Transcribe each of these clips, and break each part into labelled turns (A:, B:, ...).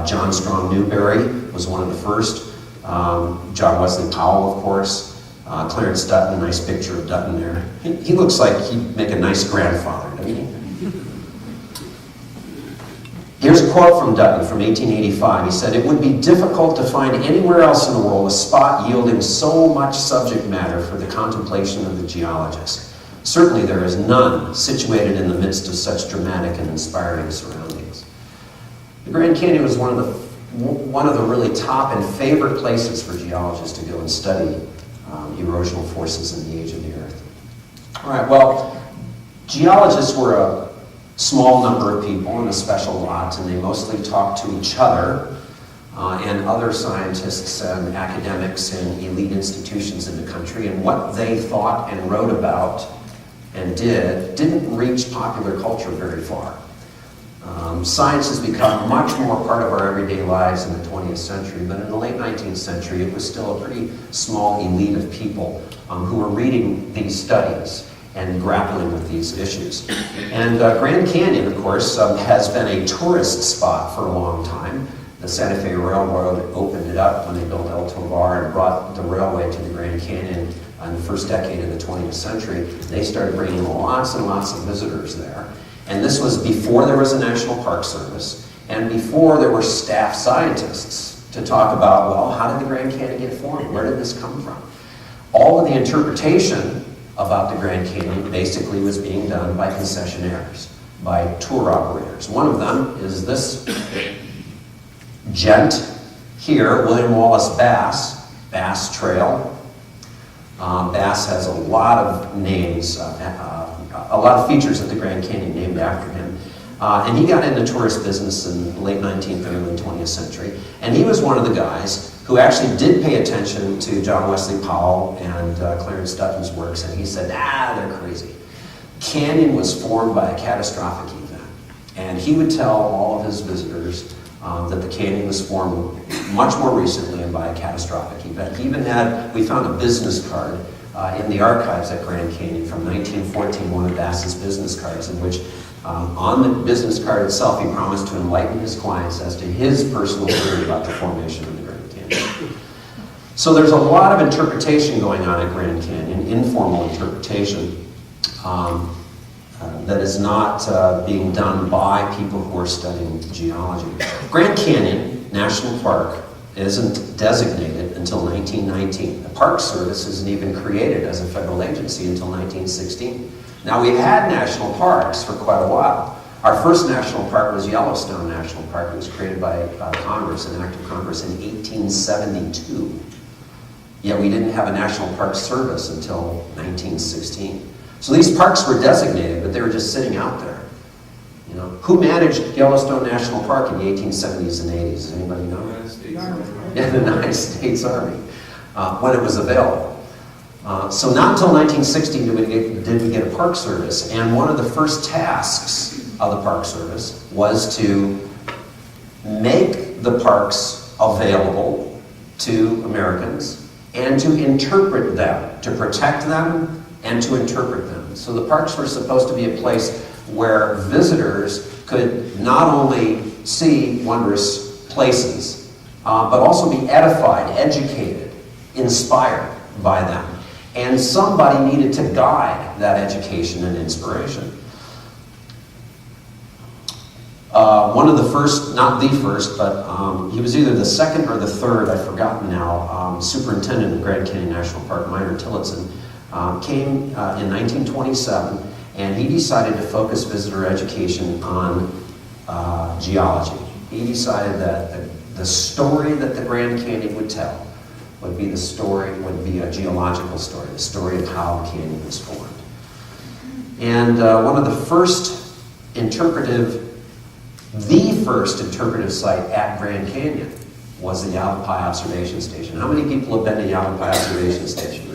A: John Strong Newberry was one of the first. John Wesley Powell, of course. Clarence Dutton, nice picture of Dutton there. He looks like he'd make a nice grandfather, doesn't he? Here's a quote from Dutton from 1885. He said, "It would be difficult to find anywhere else in the world a spot yielding so much subject matter for the contemplation of the geologist. Certainly there is none situated in the midst of such dramatic and inspiring surroundings." The Grand Canyon was one of the really top and favorite places for geologists to go and study erosional forces in the age of the Earth. All right, well, geologists were a small number of people in a special lot, and they mostly talked to each other and other scientists and academics in elite institutions in the country, and what they thought and wrote about and didn't reach popular culture very far. Science has become much more part of our everyday lives in the 20th century, but in the late 19th century, it was still a pretty small elite of people who were reading these studies and grappling with these issues. And Grand Canyon, of course, has been a tourist spot for a long time. The Santa Fe Railroad opened it up when they built El Tovar and brought the railway to the Grand Canyon in the first decade of the 20th century. They started bringing lots and lots of visitors there. And this was before there was a National Park Service and before there were staff scientists to talk about, well, how did the Grand Canyon get formed? Where did this come from? All of the interpretation about the Grand Canyon basically was being done by concessionaires, by tour operators. One of them is this gent here, William Wallace Bass, Bass Trail. Bass has a lot of names, a lot of features of the Grand Canyon named after him. And he got into tourist business in the late 19th, early 20th century. And he was one of the guys who actually did pay attention to John Wesley Powell and Clarence Dutton's works. And he said, they're crazy. Canyon was formed by a catastrophic event. And he would tell all of his visitors that the canyon was formed much more recently and by a catastrophic event. He even we found a business card in the archives at Grand Canyon from 1914, one of Bass's business cards, in which on the business card itself he promised to enlighten his clients as to his personal theory about the formation of the Grand Canyon. So there's a lot of interpretation going on at Grand Canyon, informal interpretation, that is not being done by people who are studying geology. Grand Canyon National Park isn't designated until 1919. The Park Service isn't even created as a federal agency until 1916. Now, we've had national parks for quite a while. Our first national park was Yellowstone National Park. It was created by Congress, an act of Congress, in 1872. Yet we didn't have a National Park Service until 1916. So these parks were designated, but they were just sitting out there. You know, who managed Yellowstone National Park in the 1870s and 80s? Does anybody know? Yeah, the United States Army, when it was available. So not until 1960 did we get a Park Service, and one of the first tasks of the Park Service was to make the parks available to Americans and to interpret them, to protect them and to interpret them. So the parks were supposed to be a place where visitors could not only see wondrous places, but also be edified, educated, inspired by them. And somebody needed to guide that education and inspiration. One of the first, not the first, but he was either the second or the third, I've forgotten now, superintendent of Grand Canyon National Park, Minor Tillotson, came in 1927, and he decided to focus visitor education on geology. He decided that the story that the Grand Canyon would tell would be a geological story, the story of how the canyon was formed. And one of the first interpretive site at Grand Canyon was the Yavapai Observation Station. How many people have been to Yavapai Observation Station?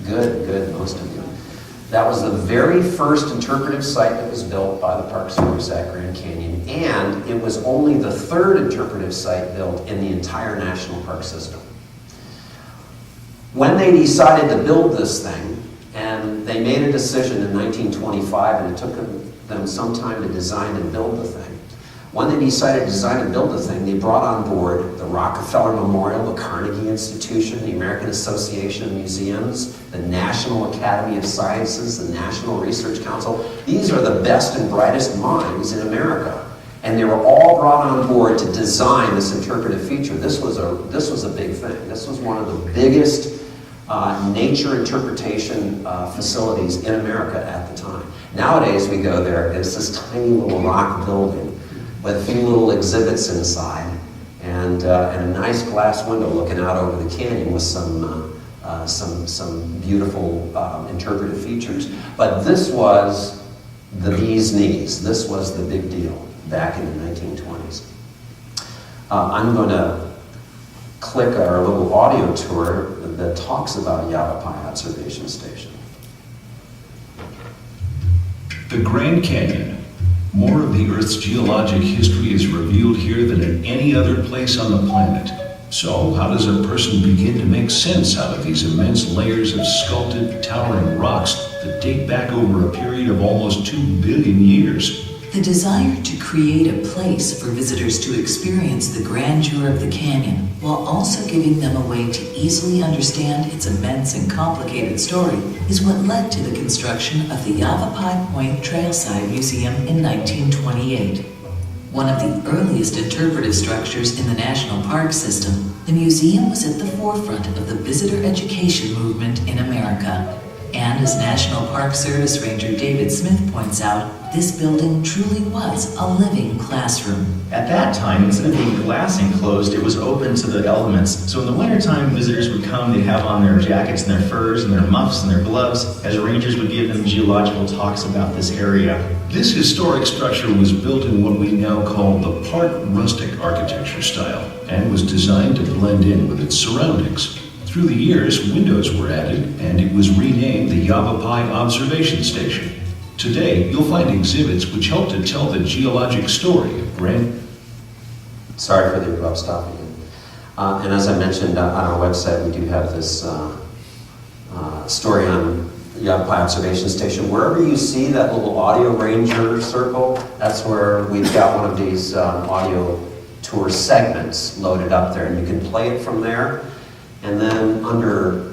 A: Good, most of you. That was the very first interpretive site that was built by the Park Service at Grand Canyon, and it was only the third interpretive site built in the entire national park system. When they decided to build this thing, and they made a decision in 1925, and it took them some time to design and build the thing, When they decided to design and build the thing, they brought on board the Rockefeller Memorial, the Carnegie Institution, the American Association of Museums, the National Academy of Sciences, the National Research Council. These are the best and brightest minds in America. And they were all brought on board to design this interpretive feature. This was a big thing. This was one of the biggest nature interpretation facilities in America at the time. Nowadays we go there, it's this tiny little rock building with a few little exhibits inside and a nice glass window looking out over the canyon with some beautiful interpretive features. But this was the bee's knees. This was the big deal back in the 1920s. I'm going to click our little audio tour that talks about Yavapai Observation Station.
B: The Grand Canyon. More of the Earth's geologic history is revealed here than in any other place on the planet. So, how does a person begin to make sense out of these immense layers of sculpted, towering rocks that date back over a period of almost 2 billion years?
C: The desire to create a place for visitors to experience the grandeur of the canyon, while also giving them a way to easily understand its immense and complicated story, is what led to the construction of the Yavapai Point Trailside Museum in 1928. One of the earliest interpretive structures in the National Park System, the museum was at the forefront of the visitor education movement in America. And as National Park Service Ranger David Smith points out, this building truly was a living classroom.
D: At that time, instead of being glass enclosed, it was open to the elements. So in the wintertime, visitors would come, they'd have on their jackets and their furs and their muffs and their gloves, as rangers would give them geological talks about this area.
B: This historic structure was built in what we now call the Park rustic architecture style and was designed to blend in with its surroundings. Through the years, windows were added, and it was renamed the Yavapai Observation Station. Today, you'll find exhibits which help to tell the geologic story of Grand...
A: Sorry for the abrupt stopping. And as I mentioned on our website, we do have this story on the Yavapai Observation Station. Wherever you see that little audio ranger circle, that's where we've got one of these audio tour segments loaded up there, and you can play it from there. And then under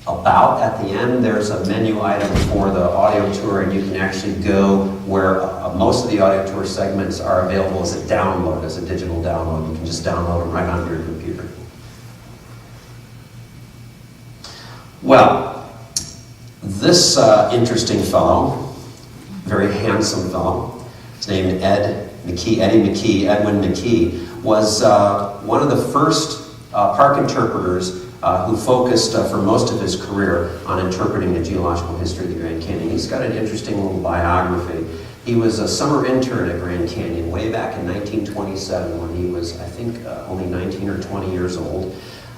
A: About at the end, there's a menu item for the audio tour, and you can actually go where most of the audio tour segments are available as a download, as a digital download. You can just download them right onto your computer. Well, this interesting fellow, very handsome fellow, his name Edwin McKee, was one of the first park interpreters who focused for most of his career on interpreting the geological history of the Grand Canyon. He's got an interesting little biography. He was a summer intern at Grand Canyon way back in 1927 when he was, I think, only 19 or 20 years old.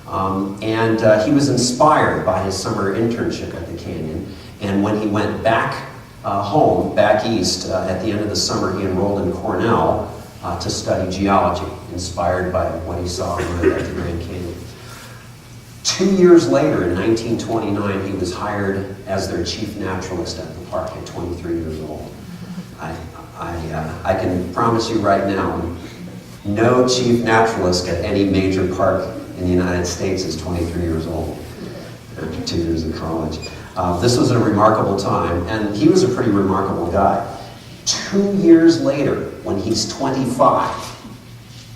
A: And he was inspired by his summer internship at the canyon. And when he went back home, back east, at the end of the summer, he enrolled in Cornell to study geology, inspired by what he saw at the Grand Canyon. 2 years later, in 1929, he was hired as their chief naturalist at the park at 23 years old. I can promise you right now, no chief naturalist at any major park in the United States is 23 years old after 2 years of college. This was a remarkable time, and he was a pretty remarkable guy. 2 years later, when he's 25,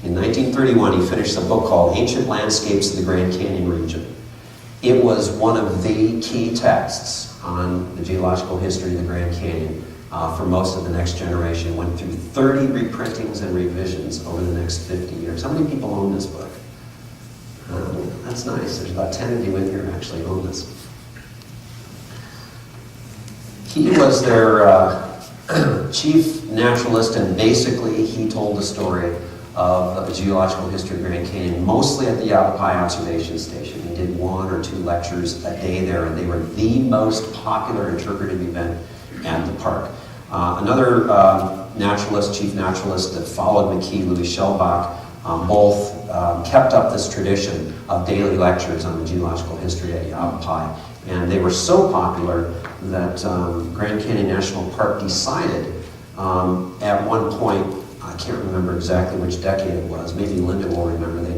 A: in 1931, he finished a book called Ancient Landscapes of the Grand Canyon Region. It was one of the key texts on the geological history of the Grand Canyon for most of the next generation. It went through 30 reprintings and revisions over the next 50 years. How many people own this book? That's nice. There's about 10 of you in here actually own this. He was their chief naturalist, and basically he told the story of the geological history of Grand Canyon, mostly at the Yavapai Observation Station. He did 1 or 2 lectures a day there, and they were the most popular interpretive event at the park. Another naturalist, chief naturalist that followed McKee, Louis Shellbach, both kept up this tradition of daily lectures on the geological history at Yavapai. And they were so popular that Grand Canyon National Park decided at one point I can't remember exactly which decade it was. Maybe Linda will remember. They